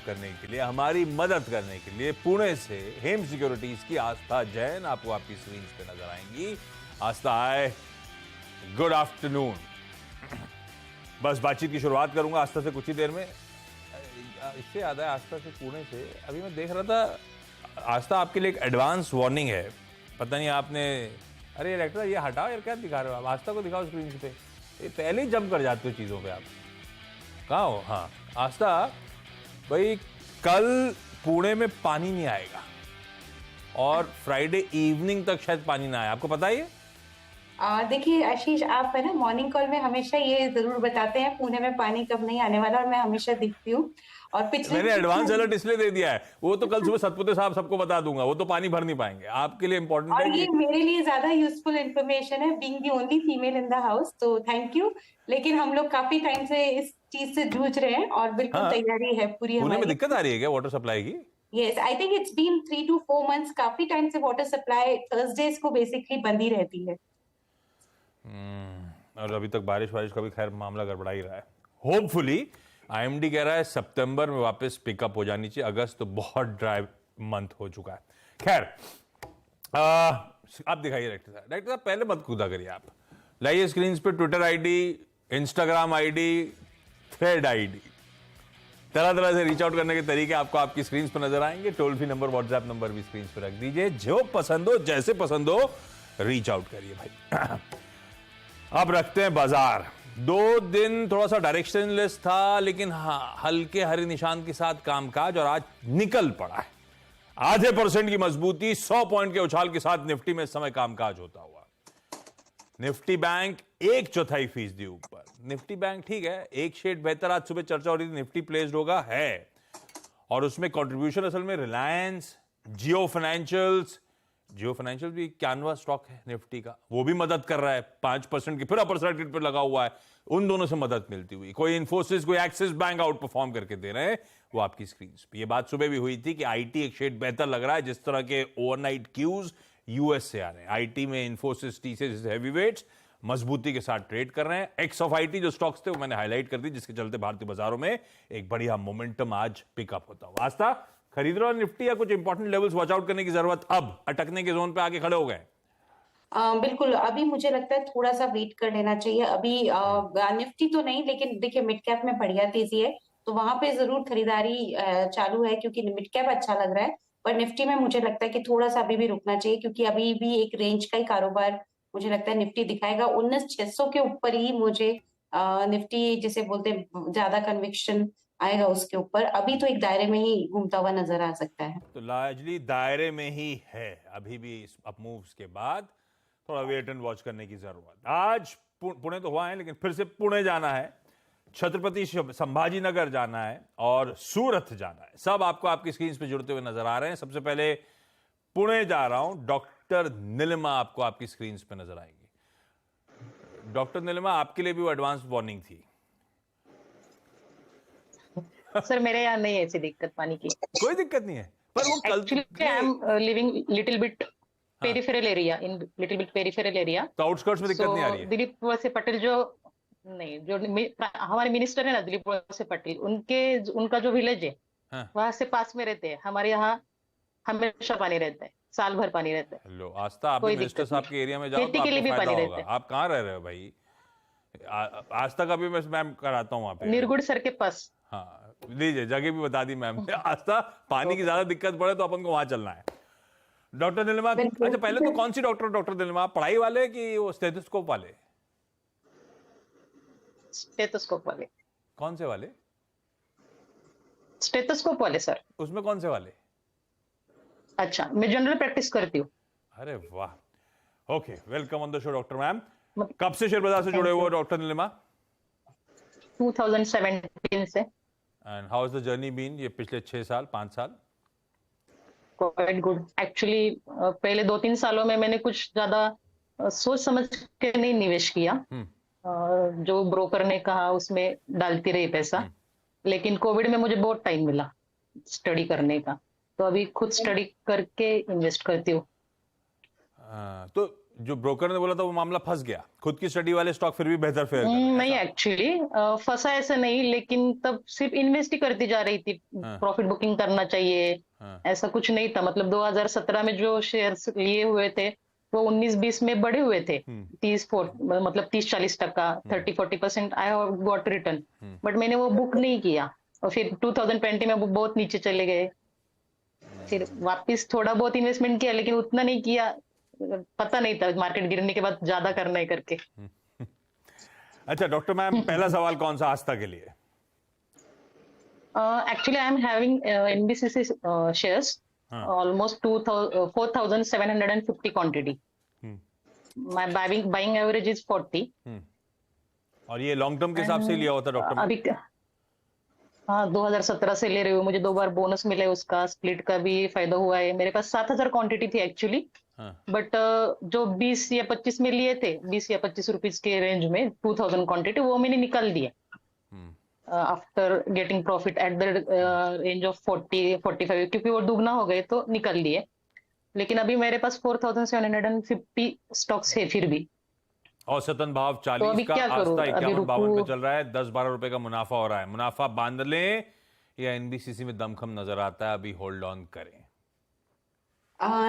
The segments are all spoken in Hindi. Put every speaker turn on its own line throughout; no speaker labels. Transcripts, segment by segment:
करने के लिए, हमारी मदद करने के लिए पुणे से हेम सिक्योरिटीज की आस्था जैन आपको आपकी स्क्रीन पे नजर आएंगी। आस्था आए, गुड आफ्टरनून। बस बातचीत की शुरुआत करूंगा आस्था से कुछ ही देर में। इससे याद है आस्था से पुणे से, अभी मैं देख रहा था आस्था आपके लिए एक एडवांस वार्निंग है। पता नहीं आपने, अरे डायरेक्टर ये हटाओ यार, क्या दिखा रहे हो आप? आस्था को दिखाओ स्क्रीन पे, ये पहले ही जंप कर जाते हो चीज़ों पे आप। कहाँ हो? हाँ आस्था भाई, कल पुणे में पानी नहीं आएगा और फ्राइडे इवनिंग तक शायद पानी ना आए, आपको पता है ये?
देखिए आशीष, आप है ना मॉर्निंग कॉल में हमेशा ये जरूर बताते हैं पुणे में पानी कब नहीं आने वाला, और मैं हमेशा दिखती हूँ। और पिछले
मैंने एडवांस अलर्ट इसलिए दे दिया है, वो तो कल सुबह सतपुते साहब सबको बता दूंगा, वो तो पानी भर नहीं पाएंगे। आपके लिए इंपॉर्टेंट
और
है
ये
कि
मेरे लिए ज्यादा यूजफुल इंफॉर्मेशन है, being the only female in the house, तो थैंक यू। लेकिन हम लोग काफी टाइम से इस चीज से जूझ रहे हैं और बिल्कुल
हाँ,
तैयारी है पूरी
पुणे में
हमारी।
दिक्कत आ रही है क्या वाटर सप्लाई की?
Yes, I think it's been 3 to 4 months, काफी टाइम से वाटर सप्लाई थर्सडेज को बेसिकली बंद ही रहती है।
और अभी तक बारिश वारिश का भी खैर मामला गड़बड़ा ही रहा है। होपफुली आईएमडी कह रहा है सितंबर में वापस पिकअप हो जानी चाहिए, अगस्त तो बहुत ड्राई मंथ हो चुका है। खैर आप दिखाइए डायरेक्टर साहब, पहले मत कूदा करिए आप। लाइए स्क्रीन पे Twitter ID, Instagram ID, thread ID, तरह तरह से रीच आउट करने के तरीके आपको आपकी स्क्रीन पर नजर आएंगे। Toll free number, WhatsApp number भी स्क्रीन पर रख दीजिए। जो पसंद हो, जैसे पसंद हो, रीच आउट करिए भाई। अब रखते हैं बाजार। 2 दिन थोड़ा सा डायरेक्शनलेस था, लेकिन हाँ हल्के हरे निशान के साथ कामकाज, और आज निकल पड़ा है। आधे % की मजबूती, 100 पॉइंट के उछाल के साथ निफ्टी में इस समय कामकाज होता हुआ। निफ्टी बैंक 1/4% ऊपर। निफ्टी बैंक ठीक है, एक शेड बेहतर। आज सुबह चर्चा हो रही थी निफ्टी प्लेस्ड होगा, है, और उसमें कंट्रीब्यूशन असल में रिलायंस, जियो फाइनेंशियल्स भी कैनवा स्टॉक है निफ्टी का, वो भी मदद कर रहा है। 5% की फिर अपर सर्किट पर लगा हुआ है, उन दोनों से मदद मिलती हुई। कोई इन्फोसिस, कोई एक्सिस बैंक आउट परफॉर्म करके दे रहे हैं, वो आपकी स्क्रीन पे। ये बात सुबह भी हुई थी कि आईटी एक शेड बेहतर लग रहा है, जिस तरह के ओवरनाइट क्यूज यूएस से आ रहे हैं। आईटी में इन्फोसिस, टीसीएस, हैवीवेट्स मजबूती के साथ ट्रेड कर रहे हैं। एक्स ऑफ आईटी जो स्टॉक्स थे वो मैंने हाईलाइट कर दी, जिसके चलते भारतीय बाजारों में एक बढ़िया मोमेंटम आज पिकअप होता हुआ। आस्था, खरीद रहे हो निफ्टी, या कुछ इंपॉर्टेंट लेवल्स वॉच आउट करने की जरूरत, अब अटकने के जोन पे आके खड़े हो गए?
बिल्कुल, अभी मुझे लगता है थोड़ा सा वेट कर लेना चाहिए। अभी निफ्टी तो नहीं, लेकिन देखिए मिड कैप में बढ़िया तेजी है, तो वहां पे जरूर खरीदारी चालू है, क्योंकि मिड कैप अच्छा लग रहा है। पर निफ्टी में मुझे लगता है कि थोड़ा सा अभी भी रुकना चाहिए, क्योंकि अभी भी एक रेंज का ही कारोबार मुझे लगता है निफ्टी दिखाएगा। 19,600 के ऊपर ही मुझे निफ्टी जिसे बोलते हैं ज्यादा कन्विक्शन आएगा उसके ऊपर। अभी तो एक दायरे में ही घूमता हुआ नजर आ सकता है।
तो लार्जली दायरे में ही है अभी भी। इस अप मूव्स के बाद थोड़ा वेट एंड वॉच करने की जरूरत। आज पुणे तो हुआ है, लेकिन फिर से पुणे जाना है, छत्रपति संभाजी नगर जाना है, और सूरत जाना है। सब आपको आपकी स्क्रीन पे जुड़ते हुए नजर आ रहे हैं। सबसे पहले पुणे जा रहा हूं, डॉक्टर नीलिमा आपको आपकी स्क्रीन पे नजर आएंगी। डॉक्टर नीलिमा, आपके लिए भी वो एडवांस वार्निंग थी?
सर मेरे यहाँ नहीं है ऐसी दिक्कत पानी की।
कोई दिक्कत नहीं है, पर वो कल
actually I am living little bit peripheral area, in little bit peripheral area,
तो आउटस्कर्ट्स में दिक्कत नहीं आ रही है?
दिलीप वळसे पटेल जो नहीं, जो हमारे मिनिस्टर है ना दिलीप वळसे पटेल, उनका जो विलेज है
हाँ।
वहां से पास में रहते हैं। हमारे यहाँ हमेशा पानी रहता है, साल भर पानी रहता है।
लो आस्था, आप भी मिनिस्टर साहब के एरिया में जाओ तो
खेती के लिए
आपको
भी
फायदा
पानी
होगा।
रहता है।
आप कहाँ रह रहे हो भाई? आज तक अभी मैं कराता हूँ वहां पे।
निरगुड़ सर के पास।
हाँ लीजिए, जगह भी बता दी मैम ने। आस्था, पानी की ज्यादा दिक्कत पड़े तो अपन को वहां चलना है। डॉक्टर नीलिमा, अच्छा पहले तो कौन सी डॉक्टर नीलिमा, पढ़ाई वाले कि वो स्टेथोस्कोप वाले?
स्टेथोस्कोप वाले।
कौन से वाले?
स्टेथोस्कोप वाले सर।
उसमें कौन से वाले?
अच्छा, मैं जनरल प्रैक्टिस करती हूँ।
अरे वाह, okay, welcome on the show doctor ma'am. कब से शेयर बाजार से जुड़े हुए डॉक्टर नीलिमा?
2017 से।
And how is the journey been, ये पिछले 6 साल 5 साल?
Quite good actually. पहले 2-3 सालों में मैंने कुछ ज्यादा सोच समझ के नहीं निवेश किया। जो ब्रोकर ने कहा उसमें डालती रही पैसा। लेकिन कोविड में मुझे बहुत टाइम मिला स्टडी करने का, तो अभी खुद स्टडी करके इन्वेस्ट करती हूँ।
तो जो ब्रोकर ने बोला था वो मामला फंस गया, खुद की स्टडी वाले स्टॉक फिर भी बेहतर फेयर कर रहे हैं,
नहीं
ऐसा?
एक्चुअली फंसा ऐसा नहीं, लेकिन तब सिर्फ इन्वेस्ट ही करती जा रही थी।
हाँ,
प्रॉफिट बुकिंग करना चाहिए,
हाँ,
ऐसा कुछ नहीं था। मतलब 2017 में जो शेयर्स लिए हुए थे वो 19-20 में बढ़े हुए थे।
हम्म,
30-40% 30-40% I have got return,
hmm,
but मैंने वो बुक नहीं किया। और फिर 2020 में वो बहुत नीचे चले गए। फिर वापस थोड़ा बहुत इन्वेस्टमेंट किया, लेकिन उतना नहीं किया। पता नहीं था मार्केट गिरने के बाद ज्यादा करना है करके।
अच्छा डॉक्टर मैम, पहला सवाल कौन सा आस्था के लिए?
Actually, I am having NBCC shares,
हाँ,
almost 4,750 quantity.
Hmm,
My buying average is 40.
हम्म। और ये लॉन्ग टर्म के हिसाब से ही
And
लिया होता डॉक्टर मैम?
अभी हाँ 2017 से ले रही हूँ। मुझे 2 बार बोनस मिला है, उसका स्प्लिट का भी फायदा हुआ है। मेरे पास 7,000 क्वांटिटी थी एक्चुअली,
हाँ,
बट जो 20 या 25 में लिए थे, 20 या 25 रुपीज के रेंज में 2,000 क्वांटिटी, वो मैंने निकाल दिया
hmm,
after getting profit at the range of 40-45, क्योंकि वो दुगना हो गए तो निकल दिए। लेकिन अभी मेरे पास 4,750 स्टॉक्स है फिर भी।
औसतन भाव
तो
40
अभी
का,
क्या करूं?
आस्था
अभी
51-52 पे
रुकू?
चल रहा है, 10-12 रुपए का मुनाफा हो रहा है। मुनाफा बांध लें या एनबीसीसी में दमखम नजर आता है, अभी होल्ड ऑन करें?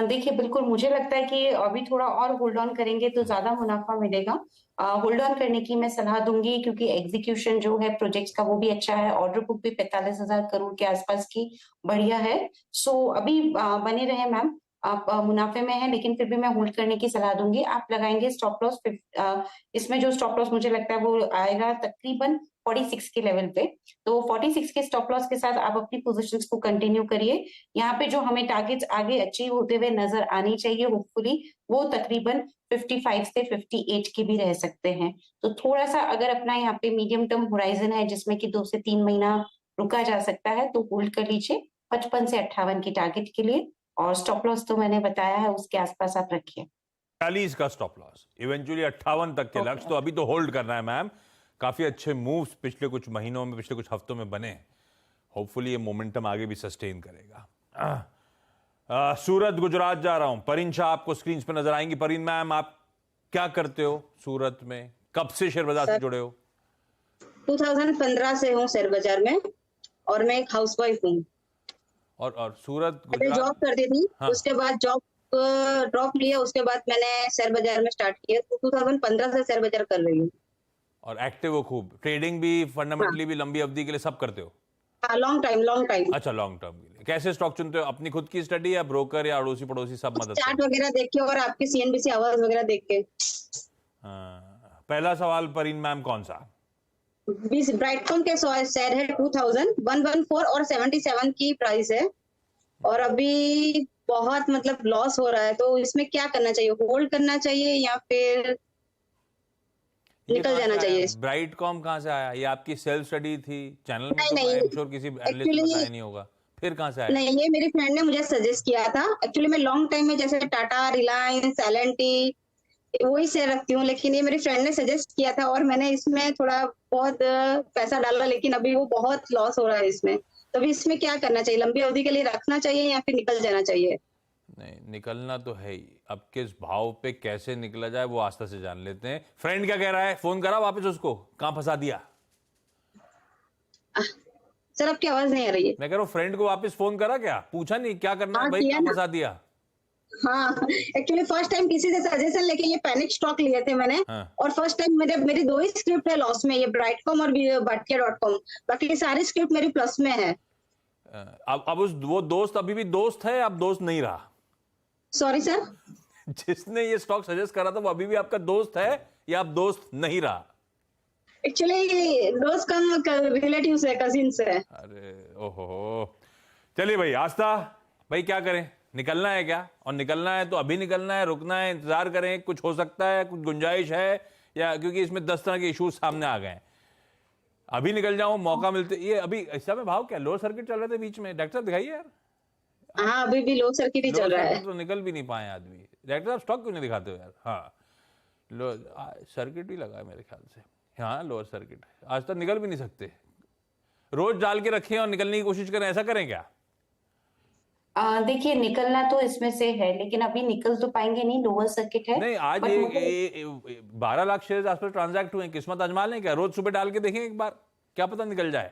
देखिए बिल्कुल मुझे लगता है कि अभी थोड़ा और होल्ड ऑन करेंगे तो ज्यादा मुनाफा मिलेगा। होल्ड ऑन करने की मैं सलाह दूंगी, क्योंकि एग्जीक्यूशन जो है प्रोजेक्ट्स का वो भी अच्छा है। ऑर्डर बुक भी 45,000 करोड़ के आसपास की बढ़िया है। सो अभी बने रहे मैम, आप मुनाफे में है, लेकिन फिर भी मैं होल्ड करने की सलाह दूंगी। आप लगाएंगे स्टॉप लॉस, इसमें जो स्टॉप लॉस मुझे लगता है वो आएगा तकरीबन 46 के लेवल पे। तो 46 के स्टॉप लॉस के साथ आप अपनी पोजीशंस को कंटिन्यू करिए। यहाँ पे जो हमें टारगेट्स आगे अचीव होते हुए नजर आनी चाहिए होपफुली, वो तकरीबन 55 से 58 के भी रह सकते हैं। तो थोड़ा सा अगर अपना यहाँ पे मीडियम टर्म होराइजन है जिसमें कि 2 से 3 महीना रुका जा सकता है, तो होल्ड कर लीजिए 55 से 58 की टारगेट के लिए। और स्टॉप लॉस तो मैंने बताया है, उसके आसपास आप रखिए।
40 का स्टॉप लॉस, इवेंचुअली 58 तक के लक्ष्य,
ओके।
तो अभी तो होल्ड करना है मैम। काफी अच्छे मूव्स पिछले कुछ महीनों में, पिछले कुछ हफ्तों में बने हैं। होपफुली ये मोमेंटम आगे भी सस्टेन करेगा। सूरत गुजरात जा रहा हूं, परिन शाह आपको स्क्रीन पे नजर आएंगी। परिन मैम, आप क्या करते हो सूरत में? कब से शेयर बाजार से
सर
जुड़े हो?
2015 से हूँ शेयर बाजार में, और मैं एक हाउसवाइफ हूँ।
और सूरत
पहले
गुजरात?
जॉब करती थी,
हाँ,
उसके बाद जॉब ड्रॉप लिया, उसके बाद मैंने शेयर बाजार में स्टार्ट किया। तो 2015 से शेयर बाजार कर रही हूँ।
और एक्टिव हो खूब, ट्रेडिंग भी,
हाँ
फंडामेंटली भी, लंबी अवधि के लिए सब करते हो?
हाँ, लॉन्ग टाइम लॉन्ग टाइम।
अच्छा, लॉन्ग टर्म के लिए कैसे स्टॉक चुनते हो? अपनी खुद की स्टडी या ब्रोकर या अड़ोसी पड़ोसी सब मदद
चार्ट
करते
वगैरह देख के और आपकी सीएनबीसी आवाज वगैरह देख के।
हैं? हाँ, पहला सवाल परिन मैम कौन सा?
20 ब्राइटकॉम के शेयर है 2114 और 77 की प्राइस है, और अभी बहुत मतलब लॉस हो रहा है। तो इसमें क्या करना चाहिए? होल्ड करना चाहिए या फिर
ये
निकल
कहाँ
जाना
से आया?
चाहिए?
ब्राइटकॉम कहाँ से आया? ये आपकी सेल्फ स्टडी थी? चैनल में
नहीं
तो आई
नहीं,
एम श्योर किसी एनालिस्ट ने
एक्चुअली
बताया नहीं होगा। फिर कहाँ से आया?
नहीं, ये मेरी फ्रेंड ने मुझे सजेस्ट किया था। एक्चुअली मैं लॉन्ग टाइम में जैसे टाटा, रिलायंस, एल&टी वही शेयर रखती हूँ, लेकिन ये मेरी फ्रेंड ने सजेस्ट किया था और मैंने इसमें थोड़ा बहुत पैसा डाला, लेकिन अभी वो बहुत लॉस हो रहा है इसमें। तो अभी इसमें क्या करना चाहिए? लंबी अवधि के लिए रखना चाहिए या फिर निकल जाना चाहिए?
नहीं, निकलना तो है ही। अब किस भाव पे कैसे निकला जाए वो आस्था से जान लेते हैं। फ्रेंड क्या कह रहा है? फोन करा वापस उसको? कहाँ फंसा दिया?
सर आपकी आवाज नहीं आ रही है।
मैं कह रहा हूँ फ्रेंड को वापस फोन करा क्या? पूछा नहीं क्या करना है
हाँ
भाई,
किया
कहाँ
ना।
फंसा दिया?
हाँ, एक्चुअली फर्स्ट टाइम किसी से सजेशन लेके ये पैनिक स्टॉक लिए थे मैंने।
हाँ,
और फर्स्ट टाइम मेरी 2 ही स्क्रिप्ट है लॉस में, ये ब्राइटकॉम और Bhatia.com। बाकी सारी स्क्रिप्ट मेरी प्लस में है।
अब वो दोस्त अभी भी दोस्त है, अब दोस्त नहीं रहा?
Sorry sir.
जिसने ये स्टॉक सजेस्ट करा था वो अभी भी आपका दोस्त है या अब दोस्त नहीं रहा?
एक्चुअली दोस्त कम रिलेटिव है, कजिन है।
अरे ओहो, चलिए भाई। आस्था भाई, क्या करें? निकलना है क्या? और निकलना है तो अभी निकलना है, रुकना है, इंतजार करें? कुछ हो सकता है, कुछ गुंजाइश है? या क्योंकि इसमें 10 तरह के इश्यूज सामने आ गए हैं, अभी निकल जाऊं मौका मिलते? ये अभी इस समय भाव क्या लोअर सर्किट चल रहे थे बीच में? डॉक्टर साहब दिखाइए यार।
हाँ, अभी भी लो सर्किट ही
लोअर
चल रहा है।
सर्किट तो निकल भी नहीं पाए आदमी। डॉक्टर साहब स्टॉक क्यों नहीं दिखाते हो यार? हाँ, लो सर्किट ही लगा है मेरे ख्याल से। हाँ, लोअर सर्किट आज तक निकल भी नहीं सकते। रोज डाल के रखें और निकलने की कोशिश करें, ऐसा करें क्या?
देखिए निकलना तो इसमें से है, लेकिन अभी निकल तो पाएंगे नहीं, लोअर सर्किट है।
नहीं, आज
बट
ये 12 लाख शेयर आसपास ट्रांजैक्ट हुए हैं। किस्मत आजमा लें क्या? रोज सुबह डाल के देखें एक बार, क्या पता निकल जाए।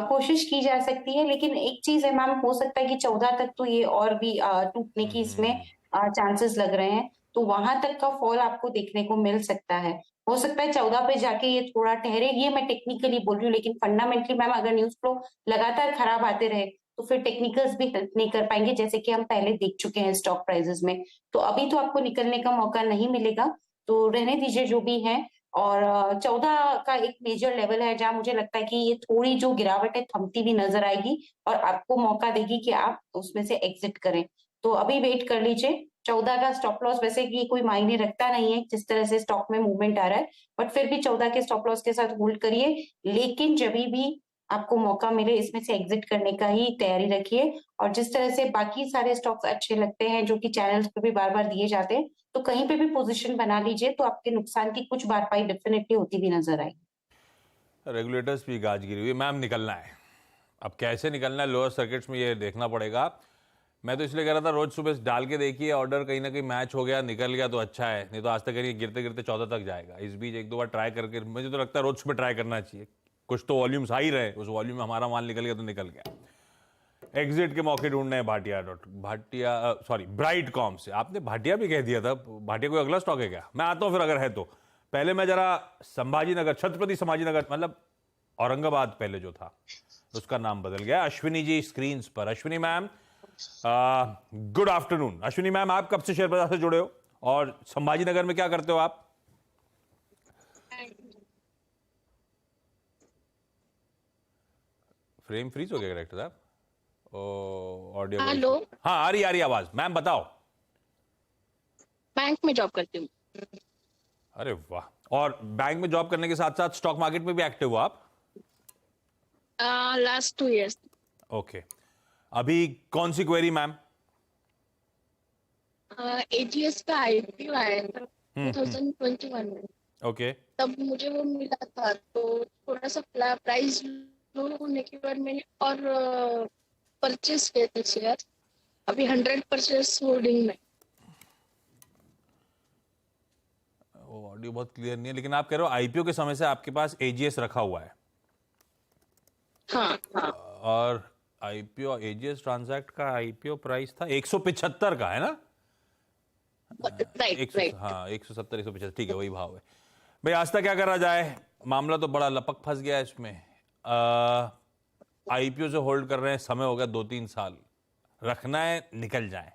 कोशिश की जा सकती है, लेकिन एक चीज है मैम, हो सकता है कि 14 तक तो ये और भी टूटने की इसमें चांसेस लग रहे हैं, तो वहां तक का फॉल आपको देखने को मिल सकता है। हो सकता है 14 पे जाके ये थोड़ा ठहरे, ये मैं टेक्निकली बोल रही हूँ, लेकिन फंडामेंटली मैम अगर न्यूज फ्लो लगातार खराब आते रहे तो फिर टेक्निकल्स भी हेल्प नहीं कर पाएंगे, जैसे कि हम पहले देख चुके हैं स्टॉक प्राइसेस में। तो अभी तो आपको निकलने का मौका नहीं मिलेगा, तो रहने दीजिए जो भी है। और 14 का एक मेजर लेवल है जहां मुझे लगता है कि ये थोड़ी जो गिरावट है थमती भी नजर आएगी और आपको मौका देगी कि आप उसमें से एग्जिट करें। तो अभी वेट कर लीजिए। 14 का स्टॉप लॉस वैसे कि कोई मायने रखता नहीं है जिस तरह से स्टॉक में मूवमेंट आ रहा है, बट फिर भी 14 के स्टॉप लॉस के साथ होल्ड करिए। लेकिन जब भी आपको मौका मिले इसमें से एग्जिट करने का ही तैयारी रखिए। और जिस तरह से बाकी सारे स्टॉक्स अच्छे लगते हैं जो कि चैनल्स पे भी बार बार दिए जाते हैं, तो कहीं पे भी पोजीशन बना लीजिए, तो आपके नुकसान की कुछ भरपाई डेफिनेटली होती भी नजर आएगी।
रेगुलेटर्स भी गाज गिरी हुई है मैम, निकलना है। अब कैसे निकलना है लोअर सर्किट्स में, ये देखना पड़ेगा। मैं तो इसलिए कह रहा था रोज सुबह डाल के देखिए, ऑर्डर कहीं ना कहीं मैच हो गया, निकल गया तो अच्छा है, नहीं तो आज तक कहीं गिरते गिरते 14 तक जाएगा। इस बीच एक दो बार ट्राई करके मुझे तो लगता है रोज सुबह ट्राई करना चाहिए। कुछ तो वॉल्यूम्स आ ही रहे, उस वॉल्यूम में हमारा माल निकल गया तो निकल गया। एग्जिट के मौके ढूंढने हैं ब्राइट कॉम से। आपने भाटिया भी कह दिया था, भाटिया कोई अगला स्टॉक है क्या? मैं आता हूं फिर अगर है तो। पहले मैं जरा संभाजी नगर, छत्रपति संभाजी नगर, मतलब औरंगाबाद पहले जो था उसका नाम बदल गया। अश्विनी जी स्क्रीन पर। Ashwini ma'am, good afternoon. Ashwini ma'am, आप कब से शेयर बाजार से जुड़े हो और संभाजी नगर में क्या करते हो आप? फ्रेम फ्रीज हो गया डायरेक्टर साहब? ऑडियो।
हेलो।
हाँ, आ रही आवाज। मैम बताओ।
बैंक में जॉब करती हूँ।
अरे वाह, और बैंक में जॉब करने के साथ साथ स्टॉक मार्केट में भी एक्टिव हो आप?
Last 2 years।
ओके, अभी कौन सी क्वेरी मैम?
एजीएस का आईपीओ आया था 2021 में।
ओके,
तब मुझे वो मिला था, तो थोड़ा सा प्राइस लो होने के बाद मैंने और परचेस किए थे शेयर। अभी 100% होल्डिंग में।
ऑडियो बहुत क्लियर नहीं है, लेकिन आप कह रहे हो आईपीओ के समय से आपके पास एजीएस रखा हुआ है?
हाँ हाँ।
और आईपीओ एजीएस ट्रांजैक्ट का आईपीओ प्राइस था 175 का, है ना?
Right right.
हाँ, 170 175, ठीक है, वही भाव है भाई। आज तक क्या करा जाए, मामला तो बड़ा लपक फंस गया है इसमें। आईपीओ से होल्ड कर रहे हैं, समय हो गया 2-3 साल, रखना है निकल जाए।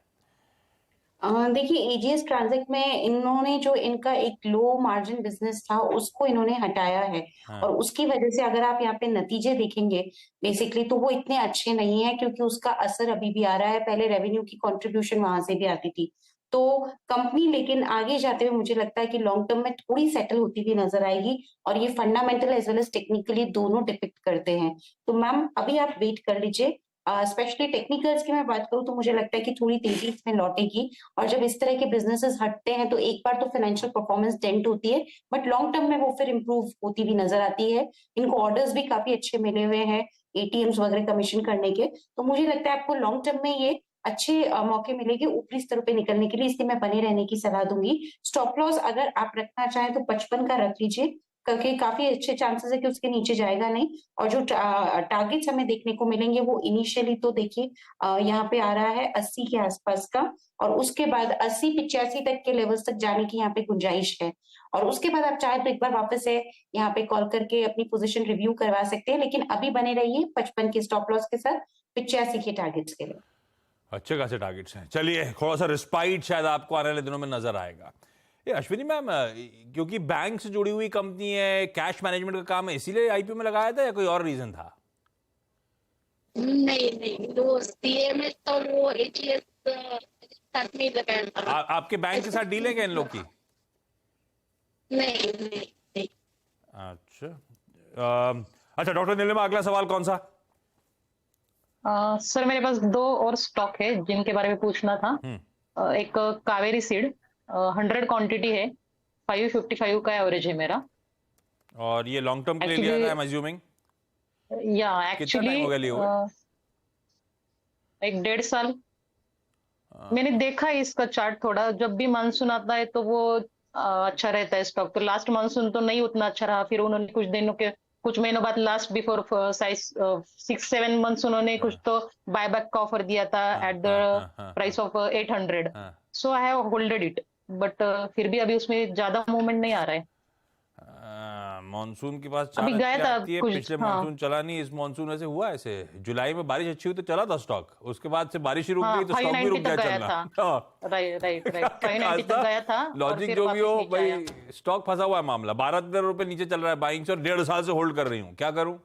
देखिए एजीएस ट्रांजैक्ट में इन्होंने जो इनका एक लो मार्जिन बिजनेस था उसको इन्होंने हटाया है।
हाँ।
और उसकी वजह से अगर आप यहाँ पे नतीजे देखेंगे बेसिकली तो वो इतने अच्छे नहीं है, क्योंकि उसका असर अभी भी आ रहा है। पहले रेवेन्यू की कंट्रीब्यूशन वहां से भी आती थी, तो कंपनी लेकिन आगे जाते हुए मुझे लगता है कि लॉन्ग टर्म में थोड़ी सेटल होती हुई नजर आएगी। और ये fundamental as well as technically दोनों डिपिक्ट करते हैं। तो मैम अभी आप वेट कर लीजिए। स्पेशली टेक्निकल्स की मैं बात करूं तो मुझे लगता है कि थोड़ी तेजी इसमें लौटेगी। और जब इस तरह के बिजनेसेस हटते हैं तो एक बार तो फाइनेंशियल परफॉर्मेंस डेंट होती है, बट लॉन्ग टर्म में वो फिर इंप्रूव होती भी नजर आती है। इनको ऑर्डर्स भी काफी अच्छे मिले हुए हैं एटीएम्स वगैरह कमीशन करने के, तो मुझे लगता है आपको लॉन्ग टर्म में ये अच्छे मौके मिलेंगे ऊपरी स्तर पे निकलने के लिए, इसलिए मैं बने रहने की सलाह दूंगी। स्टॉप लॉस अगर आप रखना चाहें तो 55 का रख लीजिए, क्योंकि काफी अच्छे चांसेस है कि उसके नीचे जाएगा नहीं। और जो टारगेट्स हमें देखने को मिलेंगे वो इनिशियली तो देखिए यहाँ पे आ रहा है 80 के आसपास का, और उसके बाद 80-85 तक के लेवल्स तक जाने की यहाँ पे गुंजाइश है। और उसके बाद आप चाहे तो एक बार वापस से यहाँ पे कॉल करके अपनी पोजीशन रिव्यू करवा सकते हैं, लेकिन अभी बने रहिए 55 के स्टॉप लॉस के साथ 85 के टारगेट्स के लिए।
अच्छे खासे टारगेट्स हैं। चलिए, थोड़ा सा रिस्पाइट शायद आपको आने वाले दिनों में नजर आएगा। ये अश्विनी मैम, क्योंकि बैंक से जुड़ी हुई कंपनी है, कैश मैनेजमेंट का काम है, इसीलिए आईपीओ में लगाया था या कोई और रीजन था?
नहीं नहीं, वो सीए में तो वो एजीएस साथ में लगाया था।
आपके बैंक के साथ डील है क्या इन लोग की?
नहीं नहीं नहीं।
अच्छा डॉक्टर नीलिमा, अगला सवाल कौन सा?
सर मेरे पास 2 और स्टॉक है जिनके बारे में पूछना था। एक कावेरी सीड 100 क्वांटिटी है, 555 का एवरेज है मेरा।
और ये लॉन्ग टर्म के लिए लिया था, आई एम अज्यूमिंग?
या
कितना टाइम हो गया लिए हुए?
एक 1.5 साल मैंने देखा है इसका चार्ट। थोड़ा जब भी मानसून आता है तो वो अच्छा रहता है स्टॉक। तो लास्ट मानसून तो नहीं उतना अच्छा रहा, फिर उन्होंने कुछ महीनों बाद लास्ट बिफोर 6-7 मंथ्स उन्होंने कुछ तो बायबैक का ऑफर दिया था at the price of 800। So I have holded it, but फिर भी अभी उसमें ज्यादा मूवमेंट नहीं आ रहा है।
मानसून के पास
अभी
चाणक्य
गया था
आती है,
कुछ,
पिछले
हाँ
मानसून चला नहीं, इस मानसून ऐसे हुआ ऐसे। जुलाई में बारिश अच्छी हुई तो चला था स्टॉक, उसके बाद से बारिश ही रुक गई तो स्टॉक भी
590
रुक गया
तक गया
चलना।
था। राइट राइट राइट, 590 तक गया था और
लॉजिक
फिर
जो भी
वापस
हो
नीचे
भाई,
आया।
स्टॉक फंसा हुआ है मामला। 12-13 रुपए नीचे चल रहा है बाइंग से, और 1.5 साल से होल्ड कर रही हूँ, क्या करूं?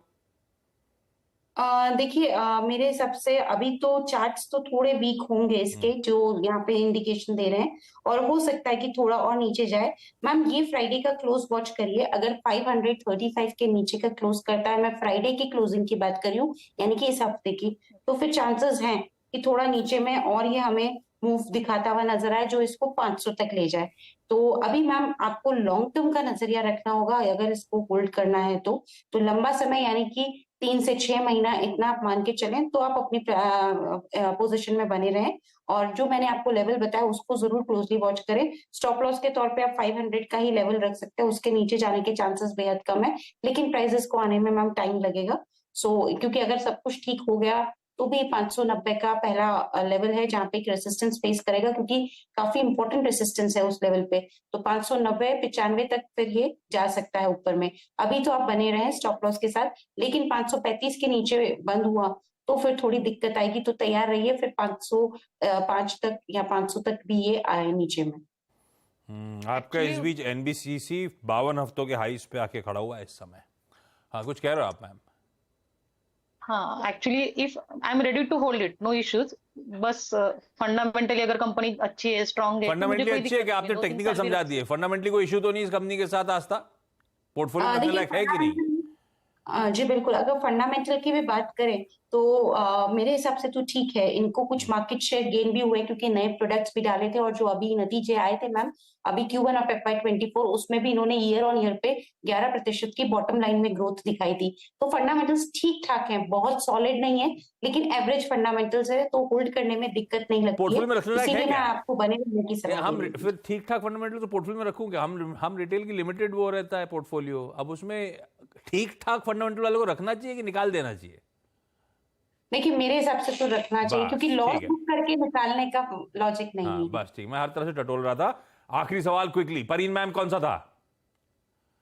देखिए, मेरे हिसाब से अभी तो चार्ट्स तो थोड़े वीक होंगे इसके, जो यहाँ पे इंडिकेशन दे रहे हैं, और हो सकता है कि थोड़ा और नीचे जाए। मैम, ये फ्राइडे का क्लोज वॉच करिए। अगर 535 के नीचे का क्लोज करता है, मैं फ्राइडे की क्लोजिंग की बात कर रही हूँ, यानी कि इस हफ्ते की, तो फिर चांसेस हैं कि थोड़ा नीचे में और ये हमें मूव दिखाता हुआ नजर आए, जो इसको 500 तक ले जाए। तो अभी मैम आपको लॉन्ग टर्म का नजरिया रखना होगा अगर इसको होल्ड करना है तो लंबा समय, यानी कि 3 से 6 महीना, इतना आप मान के चलें तो आप अपनी पोजीशन में बने रहें। और जो मैंने आपको लेवल बताया उसको जरूर क्लोजली वॉच करें। स्टॉप लॉस के तौर पे आप 500 का ही लेवल रख सकते हैं, उसके नीचे जाने के चांसेस बेहद कम है, लेकिन प्राइसेस को आने में मैम टाइम लगेगा। क्योंकि अगर सब कुछ ठीक हो गया तो भी 590 का पहला लेवल है जहाँ पे एक रेसिस्टेंस फेस करेगा, क्योंकि काफी इंपॉर्टेंट रेसिस्टेंस है उस लेवल पे। तो 590-95 तक फिर ये जा सकता है ऊपर में। अभी तो आप बने रहे स्टॉप लॉस के साथ, लेकिन 535 के नीचे बंद हुआ तो फिर थोड़ी दिक्कत आएगी, तो तैयार रहिए फिर 505 तक या 500 तक भी ये आए नीचे में।
आपका इस बीच एनबीसीसी 52 हफ्तों के हाईस पे आके खड़ा हुआ है इस समय। हाँ, कुछ कह रहे हो आप मैम?
हाँ, actually if I am ready to hold it, no issues. बस फंडामेंटली अगर कंपनी अच्छी है, स्ट्रांग है, तो मुझे
फंडामेंटली
कोई
अच्छी है
दिक्कत
कि
नहीं
आपने
है, 2-3
टेक्निकल
साल भी
समझा
रख
दिए?
सकते
फंडामेंटली कोई इशू तो नहीं इस कंपनी के साथ आस्था? पोर्टफोलियो में रखने
देखिए,
लायक है कि नहीं?
जी बिल्कुल, अगर फंडामेंटल की भी बात करें तो मेरे हिसाब से तो ठीक है। इनको कुछ मार्केट शेयर गेन भी हुए क्योंकि नए प्रोडक्ट्स भी डाले थे, और जो अभी नतीजे आए थे मैम, अभी Q1 ऑफ FY24, उसमें भी इन्होंने ईयर ऑन ईयर पे 11% की बॉटम लाइन में ग्रोथ दिखाई थी। तो फंडामेंटल्स ठीक ठाक हैं, बहुत सॉलिड नहीं है, लेकिन एवरेज फंडामेंटल्स है, तो होल्ड करने में दिक्कत नहीं लगती है।
पोर्टफोलियो में रखने लायक है
इसीलिए मैं
क्या?
आपको बने रहने की
नहीं,
सलाह दे
हम
रही थी।
फिर ठीक ठाक फंडामेंटल तो पोर्टफोलियो में रखूं क्या? हम रिटेल की लिमिटेड वो रहता है पोर्टफोलियो, अब उसमें ठीक ठाक फंडामेंटल वाले को रखना चाहिए कि निकाल देना चाहिए?
देखिए, मेरे हिसाब से तो रखना चाहिए,
बस
क्योंकि लॉस
ठीक है।
बुक करके निकालने का लॉजिक नहीं
हाँ
है।
बस ठीक, मैं हर तरह से टटोल रहा था। आखिरी सवाल क्विकली, परवीन मैम, कौन सा था?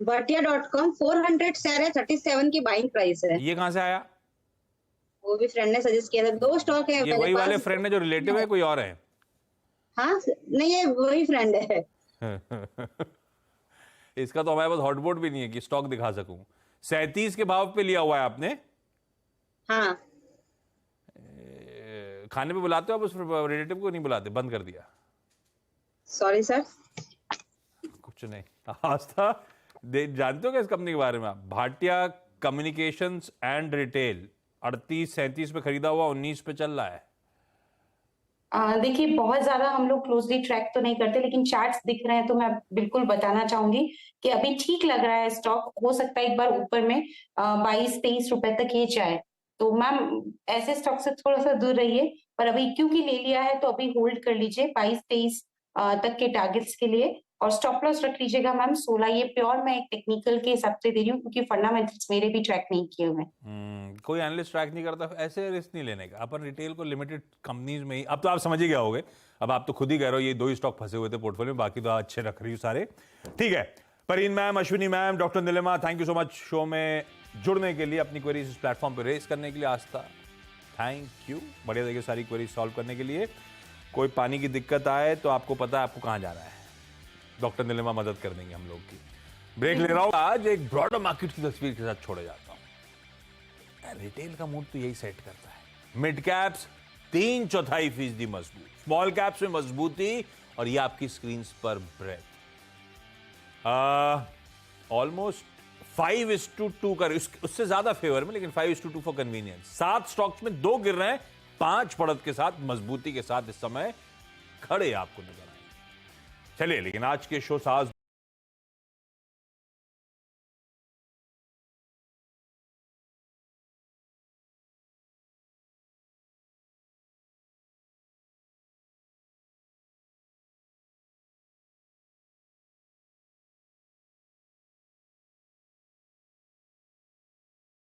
Bhatia.com 400 शेयर है, 37 की बाइंग प्राइस है।
ये कहां से आया?
वो भी फ्रेंड ने सजेस्ट किया था। 2 स्टॉक है
ये
मेरे
वही वाले
पास।
फ्रेंड है जो रिलेटिव है, कोई और है?
हाँ, नहीं, ये वही फ्रेंड है।
इसका तो हमारे पास हॉटबोर्ड भी नहीं है कि स्टॉक दिखा सकूं। 37 के भाव पे लिया हुआ है आपने?
हाँ,
खाने पे बुलाते हो आप उस रिलेटिव को? नहीं बुलाते, बंद कर दिया?
Sorry sir.
कुछ नहीं। आस्था जानते हो क्या इस कंपनी के बारे में आप? भाटिया कम्युनिकेशंस एंड रिटेल 38-37 पे खरीदा हुआ, 19 पे चल रहा है।
देखिए, बहुत ज्यादा हम लोग क्लोजली ट्रैक तो नहीं करते, लेकिन चार्ट्स दिख रहे हैं तो मैं बिल्कुल बताना चाहूंगी कि अभी ठीक लग रहा है स्टॉक। हो सकता है एक बार ऊपर में 22-23 रुपए तक ये जाए, तो मैम ऐसे स्टॉक से थोड़ा सा दूर रहिए। पर अभी क्योंकि ले लिया है तो अभी होल्ड कर लीजिए 22-23 तक के टारगेट्स के लिए, और स्टॉप लॉस रख लीजिएगा मैम 16। ये प्योर मैं एक टेक्निकल के हिसाब से दे रही हूँ, क्योंकि फंडामेंटल्स मेरे भी ट्रैक नहीं किए हुए।
कोई एनालिस्ट ट्रैक नहीं करता, ऐसे रिस्क नहीं लेने का। अपन रिटेल को लिमिटेड कंपनीज में ही, अब तो आप समझ ही गए होगे, अब आप तो खुद ही कह रहे हो ये 2 ही स्टॉक फंसे हुए थे पोर्टफोलियो में, बाकी तो अच्छे रख रही हूँ सारे। ठीक है, Parveen ma'am, Ashwini ma'am, doctor Neelima, thank you so much show में जुड़ने के लिए, अपनी क्वेरीज इस प्लेटफॉर्म पर रेज करने के लिए। आस्था, थैंक यू, बढ़िया देखिए सारी क्वेरीज सॉल्व करने के लिए। कोई पानी की दिक्कत आए तो आपको पता है आपको कहाँ जाना है, डॉक्टर नीलिमा मदद कर देंगे हम लोग की। ब्रेक ले रहा हूं, आज एक ब्रॉडर मार्केट की तस्वीर के साथ छोड़े जाता हूं। रिटेल का मूड तो यही सेट करता है। मिड कैप्स 3/4% मजबूत, स्मॉल कैप्स में मजबूती, और ये आपकी स्क्रीन पर ब्रेथ ऑलमोस्ट 5:2 का, उससे ज्यादा फेवर में, लेकिन 5:2 फॉर कन्वीनियंस। 7 स्टॉक्स में 2 गिर रहे हैं, 5 बढ़त के साथ, मजबूती के साथ इस समय खड़े आपको नजर आए। चलिए, लेकिन आज के शो साज